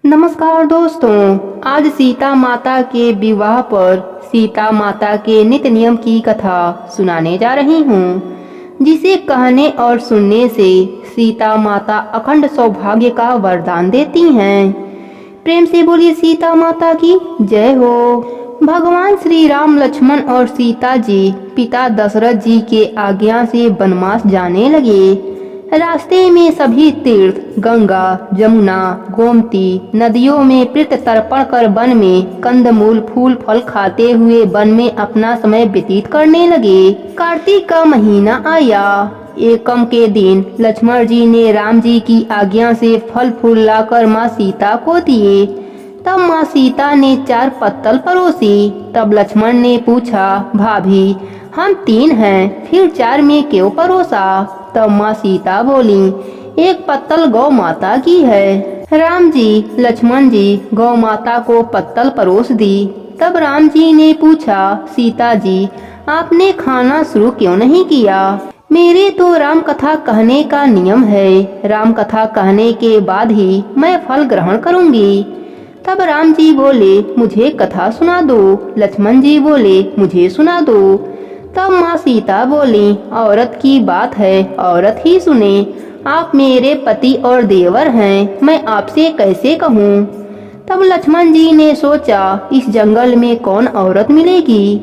नमस्कार दोस्तों, आज सीता माता के विवाह पर सीता माता के नित्य नियम की कथा सुनाने जा रही हूँ, जिसे कहने और सुनने से सीता माता अखंड सौभाग्य का वरदान देती हैं। प्रेम से बोलिए सीता माता की जय हो। भगवान श्री राम, लक्ष्मण और सीता जी पिता दशरथ जी के आज्ञा से वनवास जाने लगे। रास्ते में सभी तीर्थ, गंगा, जमुना, गोमती नदियों में पितृ तर्पण कर वन में कंदमूल, फूल, फल खाते हुए वन में अपना समय व्यतीत करने लगे। कार्तिक का महीना आया। एकम के दिन लक्ष्मण जी ने राम जी की आज्ञा से फल फूल लाकर माँ सीता को दिए। तब माँ सीता ने 4 पत्तल परोसी। तब लक्ष्मण ने पूछा, भाभी हम 3 हैं, फिर 4 में क्यों परोसा? तब माँ सीता बोली, 1 पत्तल गौ माता की है। राम जी, लक्ष्मण जी गौ माता को पत्तल परोस दी। तब राम जी ने पूछा, सीता जी आपने खाना शुरू क्यों नहीं किया? मेरे तो राम कथा कहने का नियम है। राम कथा कहने के बाद ही मैं फल ग्रहण करूंगी। तब राम जी बोले, मुझे कथा सुना दो। लक्ष्मण जी बोले, मुझे सुना दो। तब माँ सीता बोली, औरत की बात है, औरत ही सुने। आप मेरे पति और देवर हैं, मैं आपसे कैसे कहूँ? तब लक्ष्मण जी ने सोचा, इस जंगल में कौन औरत मिलेगी?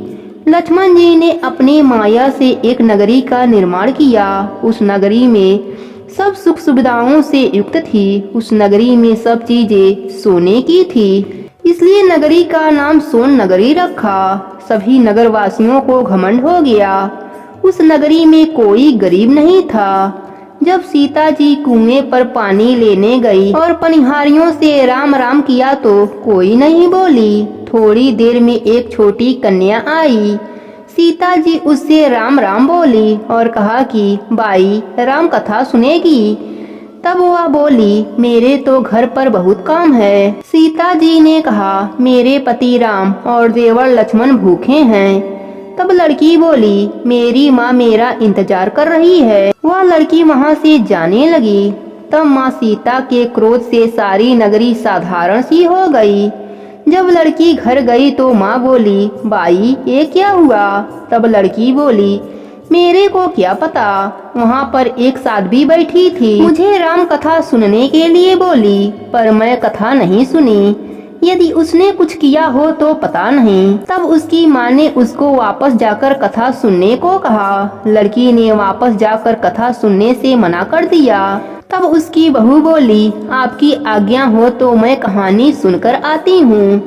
लक्ष्मण जी ने अपनी माया से एक नगरी का निर्माण किया। उस नगरी में सब सुख सुविधाओं से युक्त थी। उस नगरी में सब चीजें सोने की थी, इसलिए नगरी का नाम सोन नगरी रखा। सभी नगरवासियों को घमंड हो गया। उस नगरी में कोई गरीब नहीं था। जब सीता जी कुएं पर पानी लेने गई और पनिहारियों से राम राम किया तो कोई नहीं बोली। थोड़ी देर में एक छोटी कन्या आई। सीता जी उससे राम राम बोली और कहा कि बाई राम कथा सुनेगी। तब वह बोली, मेरे तो घर पर बहुत काम है। सीता जी ने कहा, मेरे पति राम और देवर लक्ष्मण भूखे हैं। तब लड़की बोली, मेरी माँ मेरा इंतजार कर रही है। वह लड़की वहाँ से जाने लगी। तब माँ सीता के क्रोध से सारी नगरी साधारण सी हो गई। जब लड़की घर गई तो माँ बोली, बाई ये क्या हुआ? तब लड़की बोली, मेरे को क्या पता, वहाँ पर एक साध्वी बैठी थी, मुझे राम कथा सुनने के लिए बोली, पर मैं कथा नहीं सुनी। यदि उसने कुछ किया हो तो पता नहीं। तब उसकी माँ ने उसको वापस जाकर कथा सुनने को कहा। लड़की ने वापस जाकर कथा सुनने से मना कर दिया। तब उसकी बहू बोली, आपकी आज्ञा हो तो मैं कहानी सुनकर आती हूँ।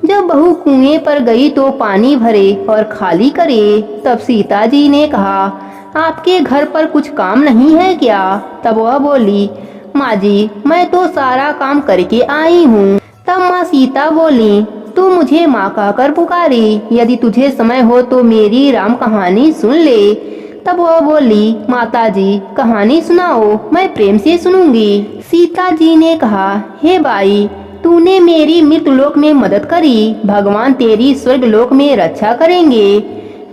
जब बहू कुएं पर गई तो पानी भरे और खाली करे। तब सीता जी ने कहा, आपके घर पर कुछ काम नहीं है क्या? तब वह बोली, माँ जी मैं तो सारा काम करके आई हूँ। तब माँ सीता बोली, तू मुझे माँ कहकर पुकारी, यदि तुझे समय हो तो मेरी राम कहानी सुन ले। तब वह बोली, माता जी कहानी सुनाओ, मैं प्रेम से सुनूंगी। सीता जी ने कहा, हे बाई तूने मेरी मृत्युलोक में मदद करी, भगवान तेरी स्वर्ग लोक में रक्षा करेंगे।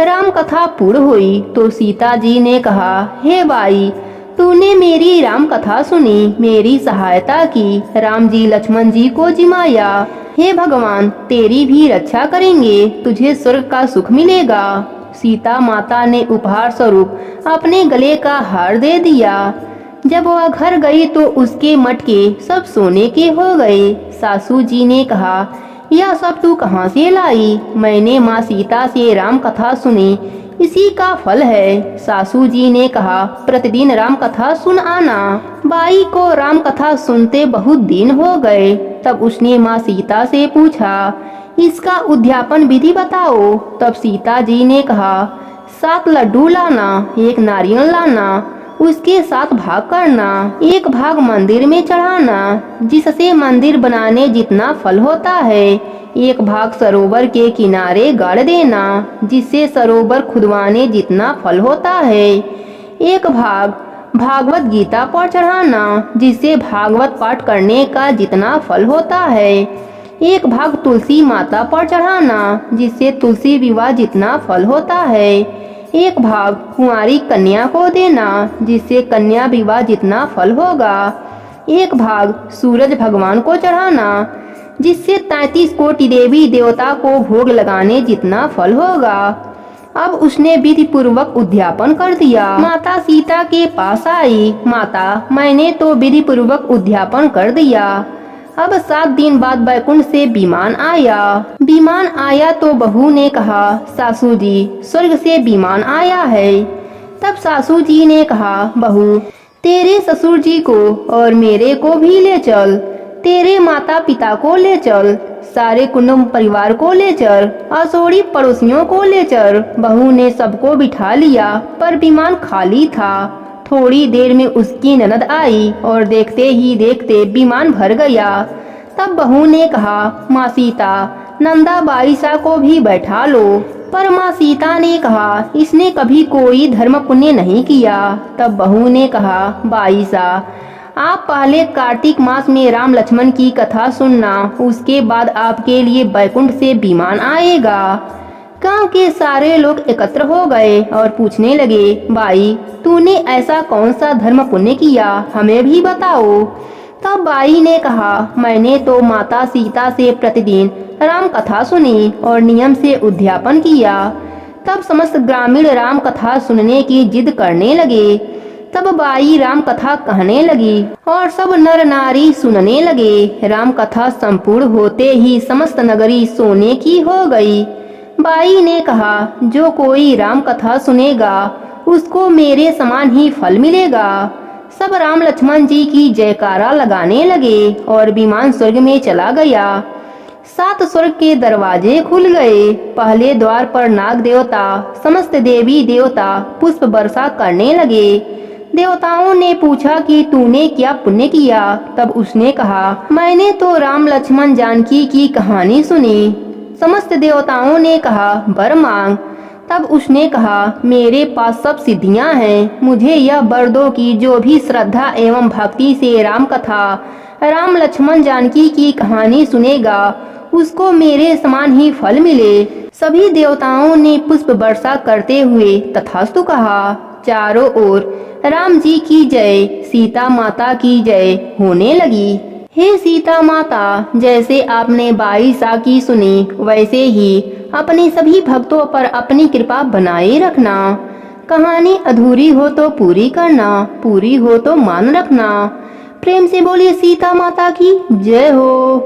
राम कथा पूर्ण हुई तो सीता जी ने कहा, हे बाई तूने मेरी राम कथा सुनी, मेरी सहायता की, राम जी लक्ष्मण जी को जिमाया। हे भगवान तेरी भी रक्षा करेंगे, तुझे स्वर्ग का सुख मिलेगा। सीता माता ने उपहार स्वरूप अपने गले का हार दे दिया। जब वह घर गई तो उसके मटके सब सोने के हो गए। सासू जी ने कहा, यह सब तू कहाँ से लाई? मैंने माँ सीता से राम कथा सुनी, इसी का फल है। सासू जी ने कहा, प्रतिदिन राम कथा सुन आना। बाई को राम कथा सुनते बहुत दिन हो गए। तब उसने माँ सीता से पूछा, इसका उद्यापन विधि बताओ। तब सीता जी ने कहा, 7 लड्डू लाना, 1 नारियल लाना, उसके 7 भाग करना, 1 भाग मंदिर में चढ़ाना, जिससे मंदिर बनाने जितना फल होता है। 1 भाग सरोवर के किनारे गाड़ देना, जिससे सरोवर खुदवाने जितना फल होता है। 1 भाग भागवत गीता पर चढ़ाना, जिससे भागवत पाठ करने का जितना फल होता है। 1 भाग तुलसी माता पर चढ़ाना, जिससे तुलसी विवाह जितना फल होता है। 1 भाग कुंवारी कन्या को देना, जिससे कन्या विवाह जितना फल होगा। एक भाग सूरज भगवान को चढ़ाना, जिससे 33 कोटि देवी देवता को भोग लगाने जितना फल होगा। अब उसने विधि पूर्वक उद्यापन कर दिया। माता सीता के पास आई, माता मैंने तो विधि पूर्वक उद्यापन कर दिया। अब 7 दिन बाद बैकुंठ से विमान आया। विमान आया तो बहू ने कहा, सासू जी स्वर्ग से विमान आया है। तब सासू जी ने कहा, बहू तेरे ससुर जी को और मेरे को भी ले चल, तेरे माता पिता को ले चल, सारे कुटुंब परिवार को ले चल, असोड़ी पड़ोसियों को ले चल। बहू ने सबको बिठा लिया, पर विमान खाली था। थोड़ी देर में उसकी ननद आई और देखते ही देखते विमान भर गया। तब बहू ने कहा, माँ सीता नंदा बाईसा को भी बैठा लो। पर माँ सीता ने कहा, इसने कभी कोई धर्म पुण्य नहीं किया। तब बहू ने कहा, बाईसा आप पहले कार्तिक मास में राम लक्ष्मण की कथा सुनना, उसके बाद आपके लिए बैकुंठ से विमान आएगा। गांव के सारे लोग एकत्र हो गए और पूछने लगे, बाई तूने ऐसा कौन सा धर्म पुण्य किया, हमें भी बताओ। तब बाई ने कहा, मैंने तो माता सीता से प्रतिदिन राम कथा सुनी और नियम से उद्यापन किया। तब समस्त ग्रामीण राम कथा सुनने की जिद करने लगे। तब बाई राम कथा कहने लगी और सब नर नारी सुनने लगे। राम कथा संपूर्ण होते ही समस्त नगरी सोने की हो गई। बाई ने कहा, जो कोई राम कथा सुनेगा उसको मेरे समान ही फल मिलेगा। सब राम लक्ष्मण जी की जयकारा लगाने लगे और विमान स्वर्ग में चला गया। 7 स्वर्ग के दरवाजे खुल गए। पहले द्वार पर नाग देवता समस्त देवी देवता पुष्प वर्षा करने लगे। देवताओं ने पूछा कि तूने क्या पुण्य किया। तब उसने कहा, मैंने तो राम लक्ष्मण जानकी की कहानी सुनी। समस्त देवताओं ने कहा, वर मांग। तब उसने कहा, मेरे पास सब सिद्धियां हैं, मुझे यह वर दो कि जो भी श्रद्धा एवं भक्ति से राम कथा राम लक्ष्मण जानकी की कहानी सुनेगा उसको मेरे समान ही फल मिले। सभी देवताओं ने पुष्प वर्षा करते हुए तथास्तु कहा। चारों ओर राम जी की जय, सीता माता की जय होने लगी। हे सीता माता, जैसे आपने 22 की सुनी, वैसे ही अपने सभी भक्तों पर अपनी कृपा बनाए रखना। कहानी अधूरी हो तो पूरी करना, पूरी हो तो मान रखना। प्रेम से बोलिए सीता माता की जय हो।